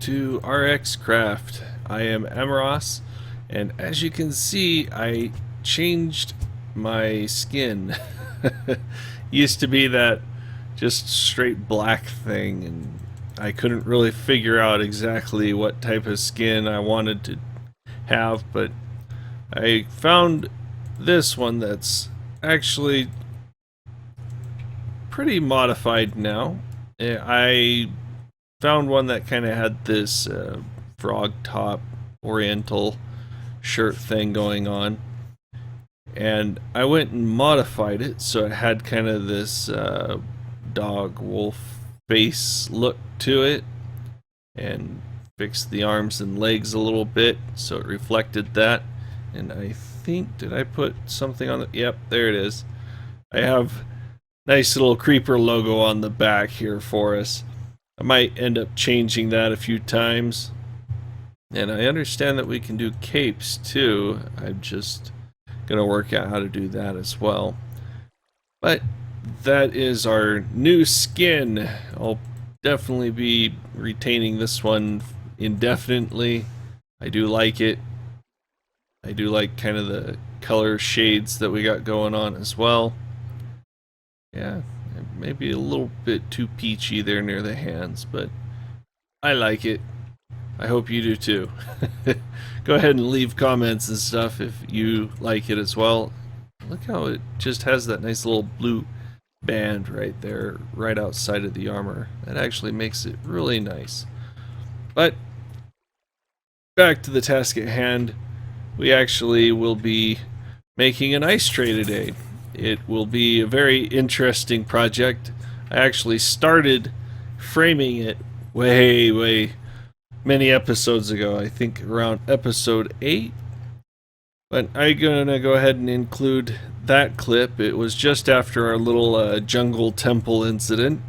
to RxCraft. I am Emros, and as you can see, I changed my skin. Used to be that just straight black thing, and I couldn't really figure out exactly what type of skin I wanted to have, but I found this one that's actually pretty modified now. I found one that kind of had this frog top oriental shirt thing going on, and I went and modified it so it had kind of this dog wolf face look to it, and fixed the arms and legs a little bit so it reflected that. And I think, did I put something on the, yep, there it is. I have nice little creeper logo on the back here for us. I might end up changing that a few times. And I understand that we can do capes too. I'm just gonna work out how to do that as well. But that is our new skin. I'll definitely be retaining this one indefinitely. I do like it. I do like kind of the color shades that we got going on as well. Yeah, maybe a little bit too peachy there near the hands, but I like it. I hope you do too. Go ahead and leave comments and stuff if you like it as well. Look how it just has that nice little blue band right there, right outside of the armor. That actually makes it really nice. But back to the task at hand. We actually will be making an ice tray today. It will be a very interesting project. I actually started framing it way many episodes ago. I think around episode 8. But I'm gonna go ahead and include that clip. It was just after our little jungle temple incident.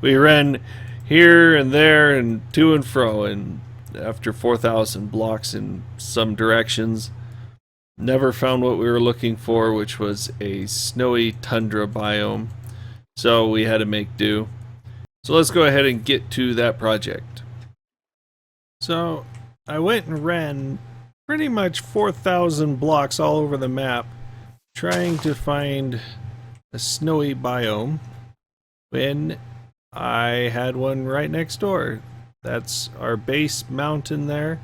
We ran here and there and to and fro, and after 4,000 blocks in some directions, never found what we were looking for, which was a snowy tundra biome. So we had to make do. So let's go ahead and get to that project. So I went and ran pretty much 4,000 blocks all over the map trying to find a snowy biome when I had one right next door. That's our base mountain there.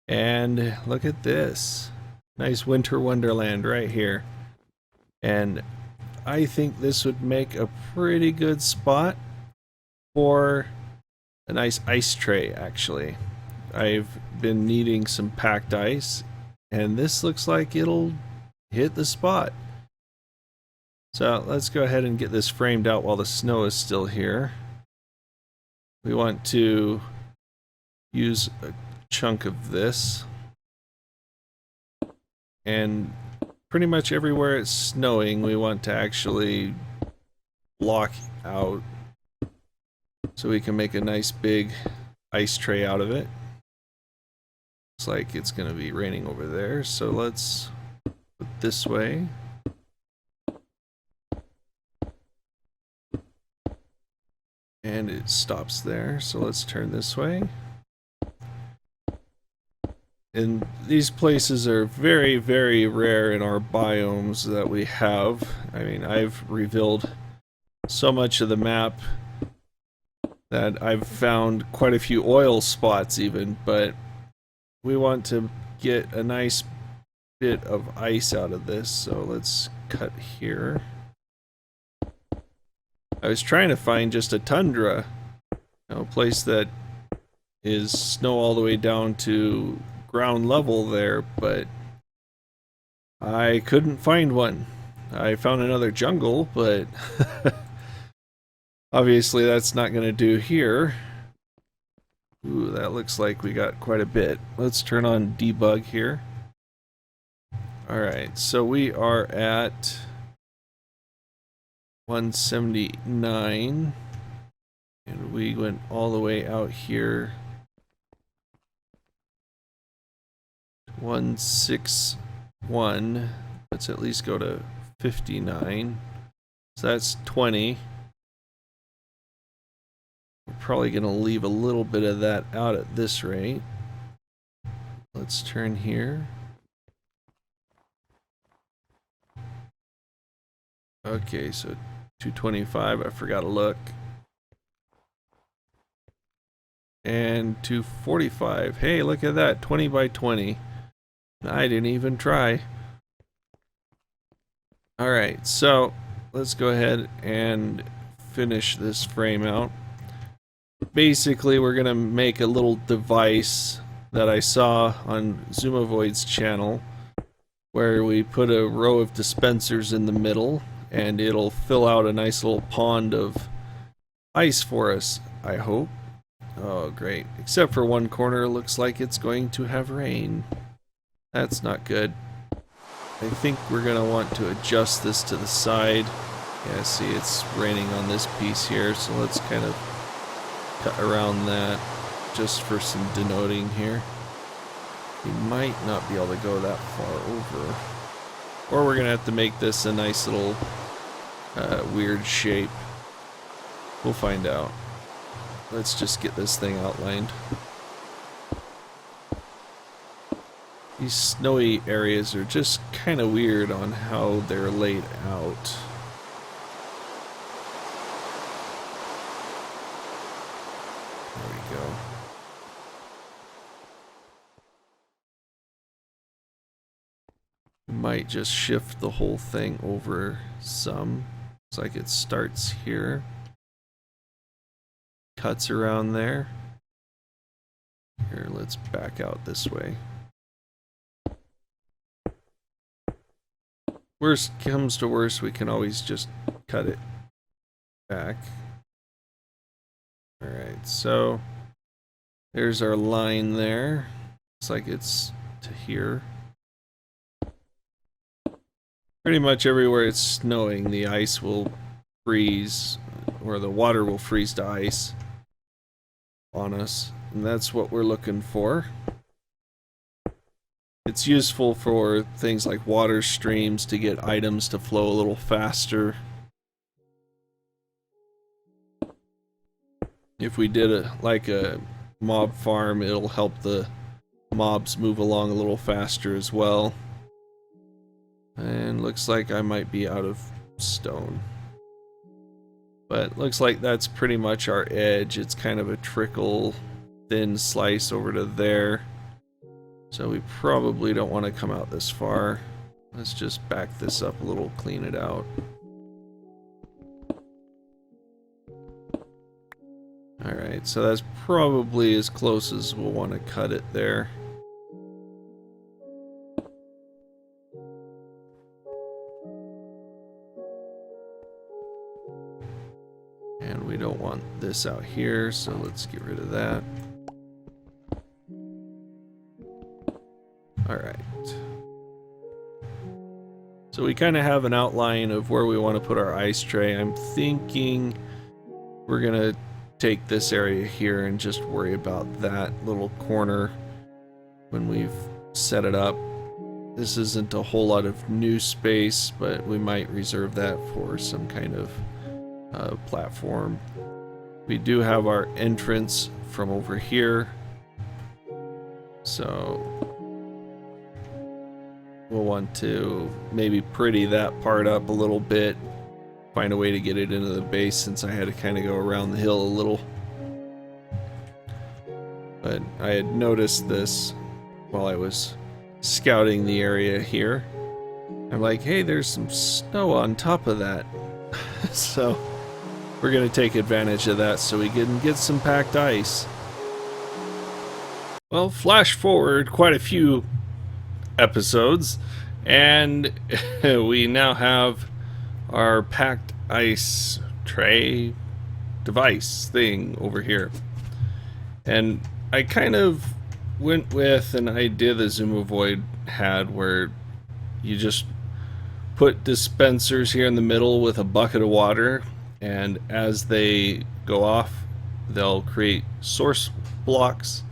And look at this. Nice winter wonderland right here. And I think this would make a pretty good spot for a nice ice tray, actually. I've been needing some packed ice, and this looks like it'll hit the spot. So let's go ahead and get this framed out while the snow is still here. We want to use a chunk of this, and pretty much everywhere it's snowing we want to actually block out so we can make a nice big ice tray out of it. Looks like it's going to be raining over there, so let's put this way. And it stops there, so let's turn this way. And these places are very rare in our biomes that we have. I mean, I've revealed so much of the map that I've found quite a few oil spots even, but we want to get a nice bit of ice out of this, so let's cut here. I was trying to find just a tundra, a place that is snow all the way down to ground level there, but I couldn't find one. I found another jungle, but obviously that's not going to do here. Ooh, that looks like we got quite a bit. Let's turn on debug here. Alright, so we are at 179, and we went all the way out here 161. Let's at least go to 59, so that's 20. We're probably going to leave a little bit of that out at this rate. Let's turn here. Okay, so 225, I forgot to look. And 245. Hey, look at that, 20 by 20. I didn't even try. Alright, so let's go ahead and finish this frame out. Basically, we're going to make a little device that I saw on Zoomovoid's channel, where we put a row of dispensers in the middle, and it'll fill out a nice little pond of ice for us, I hope. Oh, great. Except for one corner, looks like it's going to have rain. That's not good. I think we're going to want to adjust this to the side. Yeah, see, it's raining on this piece here, so let's kind of cut around that just for some denoting here. We might not be able to go that far over. Or we're going to have to make this a nice little weird shape. We'll find out. Let's just get this thing outlined. These snowy areas are just kind of weird on how they're laid out. There we go. Might just shift the whole thing over some. Looks like it starts here. Cuts around there. Here, let's back out this way. Worst comes to worst, we can always just cut it back. Alright, so there's our line there. Looks like it's to here. Pretty much everywhere it's snowing, the ice will freeze, or the water will freeze to ice on us, and that's what we're looking for. It's useful for things like water streams to get items to flow a little faster. If we did like a mob farm, it'll help the mobs move along a little faster as well. And looks like I might be out of stone. But looks like that's pretty much our edge. It's kind of a trickle, thin slice over to there. So we probably don't want to come out this far. Let's just back this up a little, clean it out. Alright, so that's probably as close as we'll want to cut it there. And we don't want this out here, so let's get rid of that. Alright. So we kind of have an outline of where we want to put our ice tray. I'm thinking we're going to take this area here and just worry about that little corner when we've set it up. This isn't a whole lot of new space, but we might reserve that for some kind of platform. We do have our entrance from over here, so we'll want to maybe pretty that part up a little bit, find a way to get it into the base since I had to kind of go around the hill a little. But I had noticed this while I was scouting the area here. I'm like, hey, there's some snow on top of that. So we're going to take advantage of that so we can get some packed ice. Well, flash forward quite a few episodes, and we now have our packed ice tray device thing over here. And I kind of went with an idea that Zoomovoid had, where you just put dispensers here in the middle with a bucket of water, and as they go off, they'll create source blocks,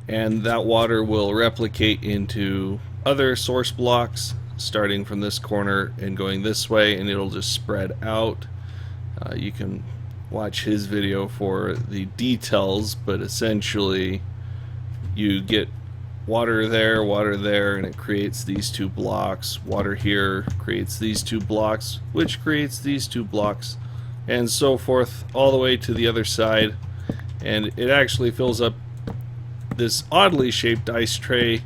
and that water will replicate into other source blocks starting from this corner and going this way, and it'll just spread out. You can watch his video for the details, but essentially you get water there, and it creates these two blocks. Water here creates these two blocks, which creates these two blocks, and so forth all the way to the other side. And it actually fills up this oddly shaped ice tray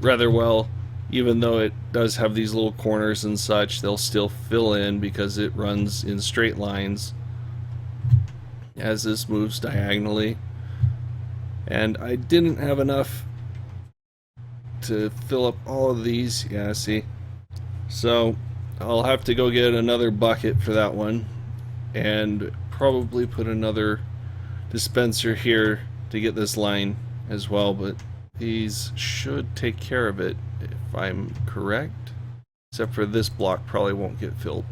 rather well. Even though it does have these little corners and such, they'll still fill in because it runs in straight lines as this moves diagonally. And I didn't have enough to fill up all of these. Yeah, see? So I'll have to go get another bucket for that one, and probably put another dispenser here to get this line as well, but these should take care of it if I'm correct, except for this block probably won't get filled.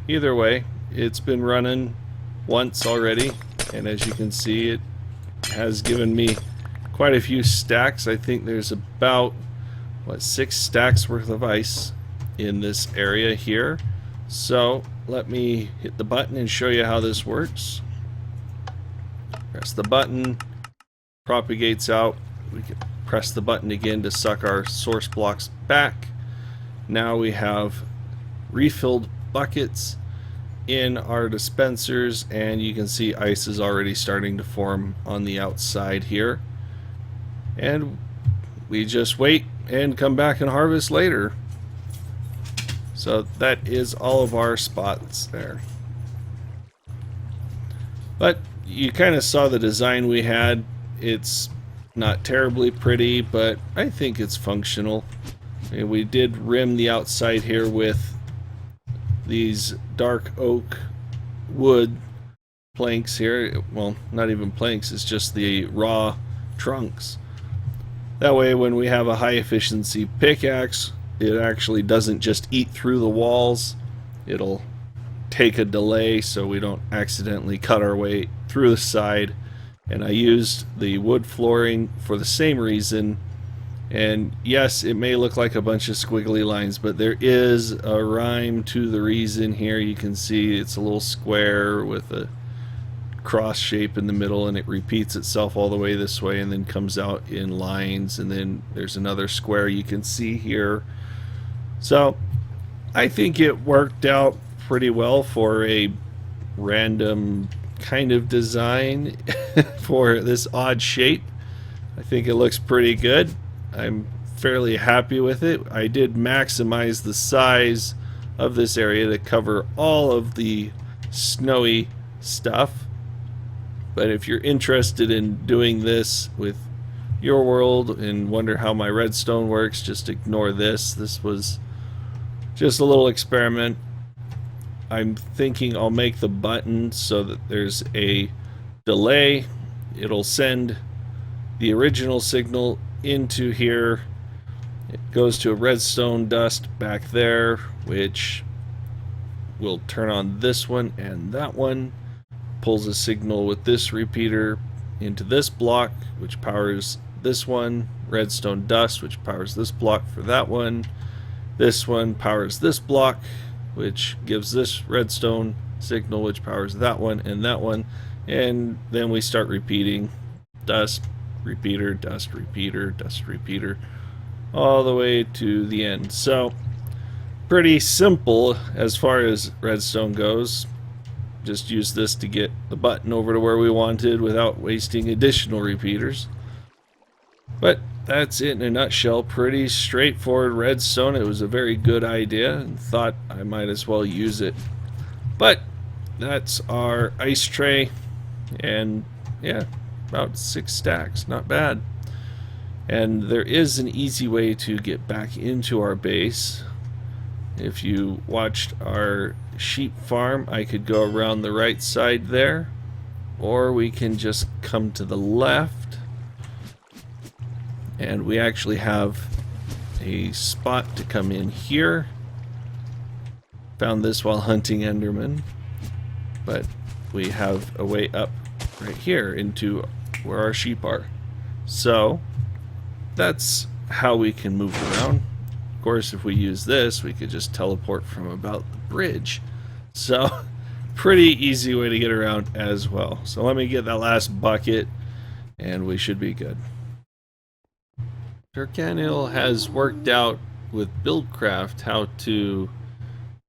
Either way, it's been running once already, and as you can see, it has given me quite a few stacks. I think there's about 6 stacks worth of ice in this area here. So let me hit the button and show you how this works. Press the button, propagates out. We can press the button again to suck our source blocks back. Now we have refilled buckets in our dispensers, and you can see ice is already starting to form on the outside here. And we just wait and come back and harvest later. So that is all of our spots there. But you kind of saw the design we had. It's not terribly pretty, but I think it's functional. And we did rim the outside here with these dark oak wood planks here. Well, not even planks, it's just the raw trunks. That way when we have a high efficiency pickaxe, it actually doesn't just eat through the walls. It'll take a delay so we don't accidentally cut our way through the side. And I used the wood flooring for the same reason. And yes, it may look like a bunch of squiggly lines, but there is a rhyme to the reason here. You can see it's a little square with a cross shape in the middle, and it repeats itself all the way this way and then comes out in lines, and then there's another square you can see here. So I think it worked out pretty well for a random kind of design for this odd shape. I think it looks pretty good. I'm fairly happy with it. I did maximize the size of this area to cover all of the snowy stuff. But if you're interested in doing this with your world and wonder how my redstone works, just ignore this. This was just a little experiment. I'm thinking I'll make the button so that there's a delay. It'll send the original signal into here. It goes to a redstone dust back there, which will turn on this one and that one. Pulls a signal with this repeater into this block, which powers this one. Redstone dust, which powers this block for that one. This one powers this block, which gives this redstone signal, which powers that one and that one. And then we start repeating dust, repeater, dust, repeater, dust, repeater, all the way to the end. So pretty simple as far as redstone goes. Just use this to get the button over to where we wanted without wasting additional repeaters. But that's it in a nutshell. Pretty straightforward redstone. It was a very good idea and thought I might as well use it. But that's our ice tray, and yeah, about 6 stacks. Not bad. And there is an easy way to get back into our base. If you watched our sheep farm, I could go around the right side there, or we can just come to the left, and we actually have a spot to come in here. Found this while hunting Enderman, but we have a way up right here into where our sheep are. So that's how we can move around. Of course, if we use this, we could just teleport from about the bridge. So pretty easy way to get around as well. So let me get that last bucket and we should be good. Terkanil has worked out with Buildcraft how to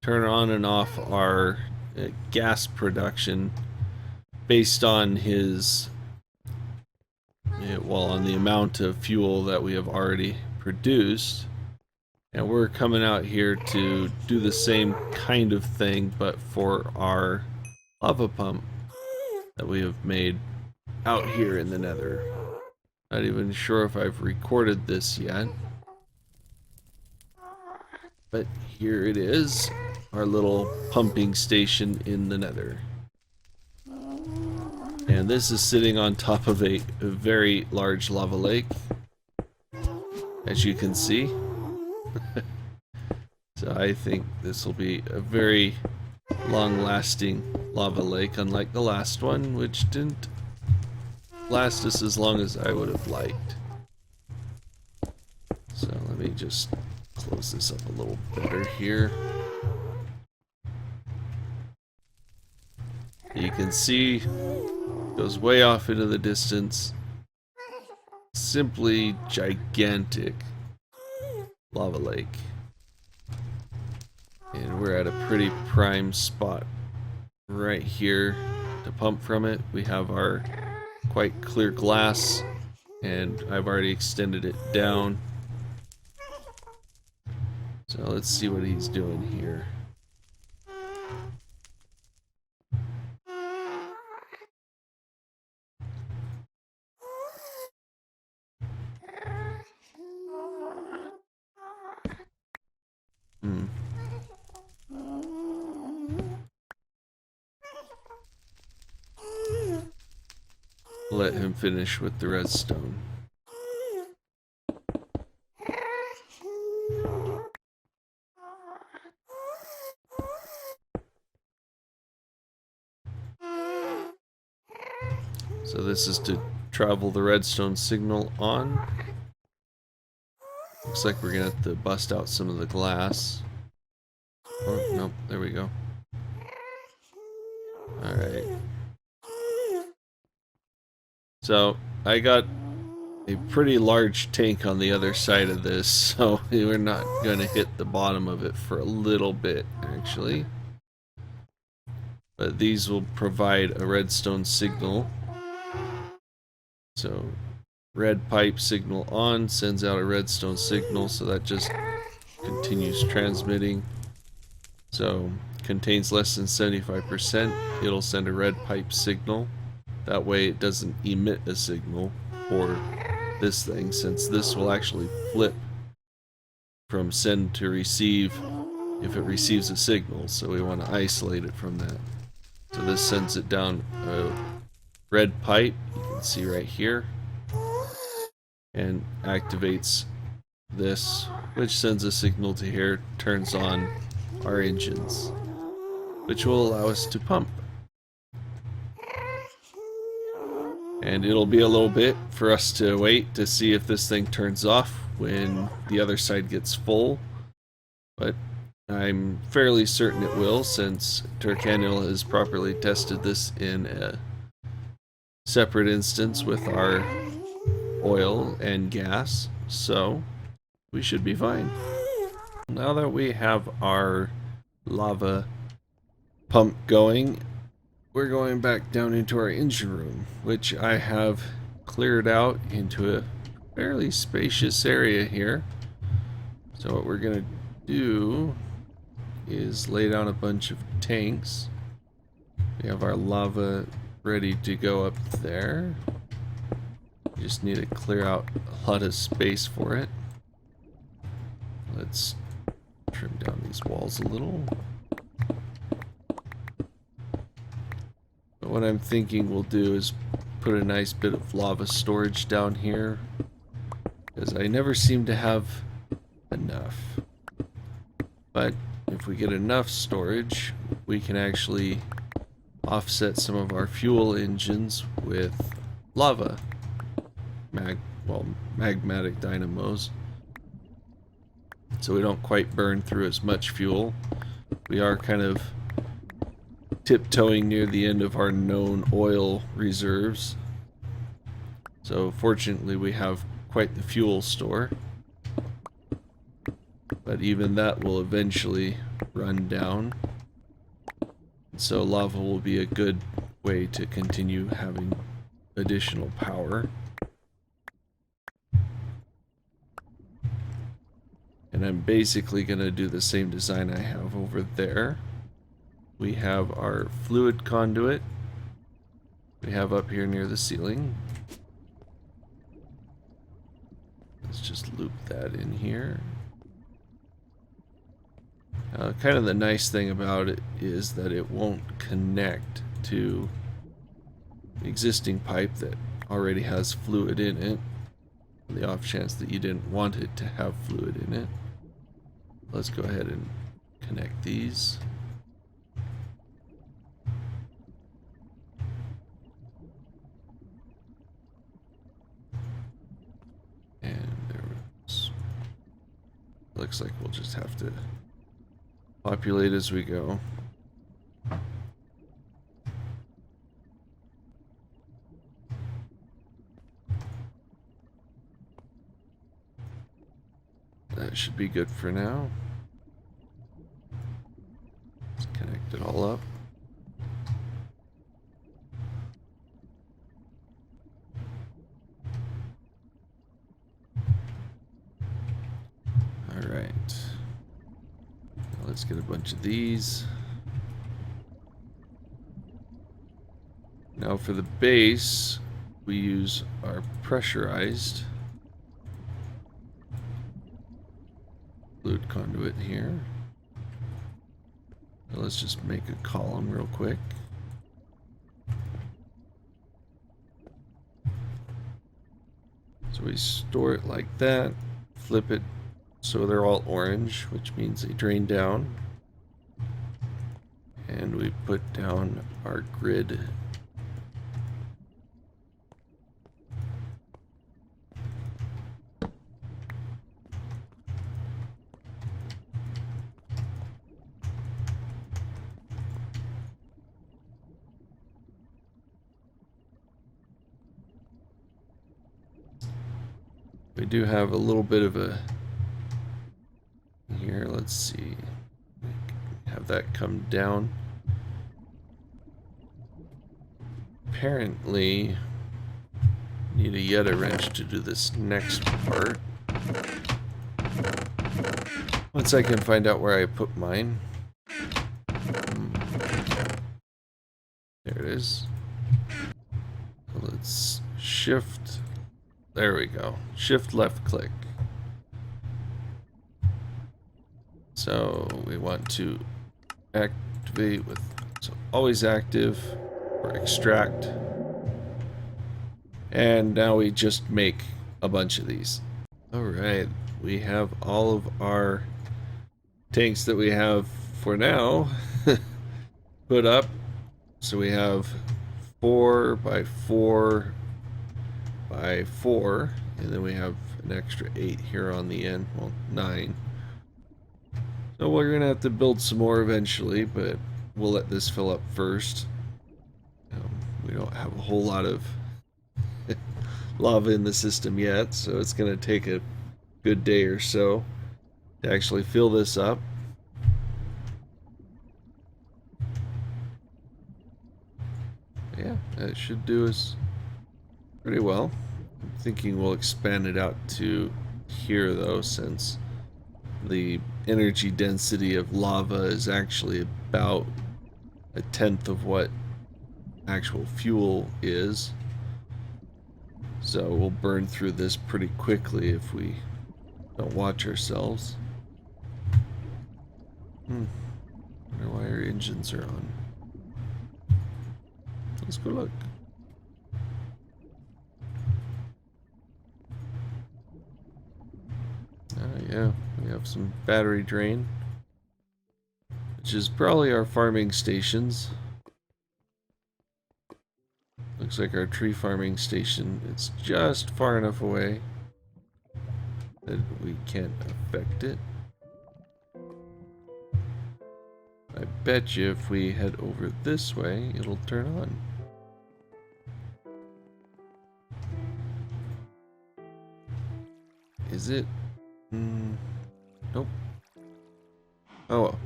turn on and off our gas production based on his on the amount of fuel that we have already produced. And we're coming out here to do the same kind of thing, but for our lava pump that we have made out here in the nether. Not even sure if I've recorded this yet. But here it is, our little pumping station in the nether. And this is sitting on top of a very large lava lake, as you can see. So I think this will be a very long-lasting lava lake, unlike the last one, which didn't last us as long as I would have liked. So let me just close this up a little better here. You can see it goes way off into the distance. Simply gigantic lava lake. And we're at a pretty prime spot right here to pump from it. We have our quite clear glass, and I've already extended it down. So let's see what he's doing here. Let him finish with the redstone. So this is to travel the redstone signal on. Looks like we're gonna have to bust out some of the glass. Oh, nope, there we go. Alright. So, I got a pretty large tank on the other side of this, so we're not gonna hit the bottom of it for a little bit, actually. But these will provide a redstone signal. So, red pipe signal on sends out a redstone signal, so that just continues transmitting. So, contains less than 75%, it'll send a red pipe signal. That way it doesn't emit a signal for this thing, since this will actually flip from send to receive if it receives a signal, so we want to isolate it from that. So this sends it down a red pipe, you can see right here, and activates this, which sends a signal to here, turns on our engines, which will allow us to pump. And it'll be a little bit for us to wait to see if this thing turns off when the other side gets full, but I'm fairly certain it will, since Terkanil has properly tested this in a separate instance with our oil and gas, so we should be fine. Now that we have our lava pump going, we're going back down into our engine room, which I have cleared out into a fairly spacious area here. So what we're going to do is lay down a bunch of tanks. We have our lava ready to go up there. We just need to clear out a lot of space for it. Let's trim down these walls a little. But what I'm thinking we'll do is put a nice bit of lava storage down here, because I never seem to have enough. But if we get enough storage, we can actually offset some of our fuel engines with lava, magmatic dynamos, so we don't quite burn through as much fuel. We are kind of tiptoeing near the end of our known oil reserves. So fortunately we have quite the fuel store. But even that will eventually run down. So lava will be a good way to continue having additional power. And I'm basically going to do the same design I have over there. We have our fluid conduit. We have up here near the ceiling. Let's just loop that in here. Kind of the nice thing about it is that it won't connect to the existing pipe that already has fluid in it. On the off chance that you didn't want it to have fluid in it. Let's go ahead and connect these. And there it is. Looks like we'll just have to populate as we go. That should be good for now. Let's connect it all up. All right. Now let's get a bunch of these. Now for the base, we use our pressurized fluid conduit here. So let's just make a column real quick. So we store it like that, flip it so they're all orange, which means they drain down. And we put down our grid. We do have a little bit of a here, let's see. Have that come down. Apparently need a Yeta wrench to do this next part. Once I can find out where I put mine. There it is. So let's shift. There we go. Shift left click. So we want to activate with, so always active or extract. And now we just make a bunch of these. All right, we have all of our tanks that we have for now put up. So we have 4 by 4 by 4, and then we have an extra 8 here on the end, well, 9. So we're gonna have to build some more eventually, but we'll let this fill up first. We don't have a whole lot of lava in the system yet, so it's gonna take a good day or so to actually fill this up. Yeah, that should do us pretty well. I'm thinking we'll expand it out to here though, since the energy density of lava is actually about 1/10 of what actual fuel is. So we'll burn through this pretty quickly if we don't watch ourselves. Wonder why our engines are on. Let's go look. Yeah, we have some battery drain, which is probably our farming stations. Looks like our tree farming station, it's just far enough away that we can't affect it. I bet you if we head over this way, it'll turn on. Is it? Nope. Oh well.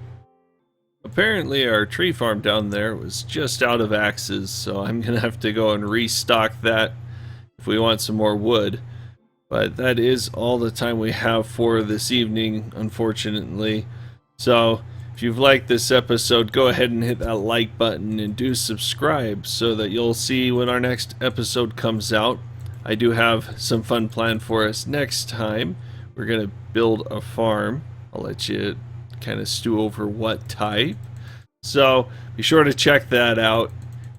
Apparently our tree farm down there was just out of axes, so I'm gonna have to go and restock that if we want some more wood. But that is all the time we have for this evening, unfortunately. So if you've liked this episode, go ahead and hit that like button and do subscribe so that you'll see when our next episode comes out. I do have some fun planned for us next time. We're gonna build a farm. I'll let you kind of stew over what type. So be sure to check that out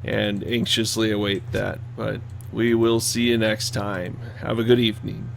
and anxiously await that. But we will see you next time. Have a good evening.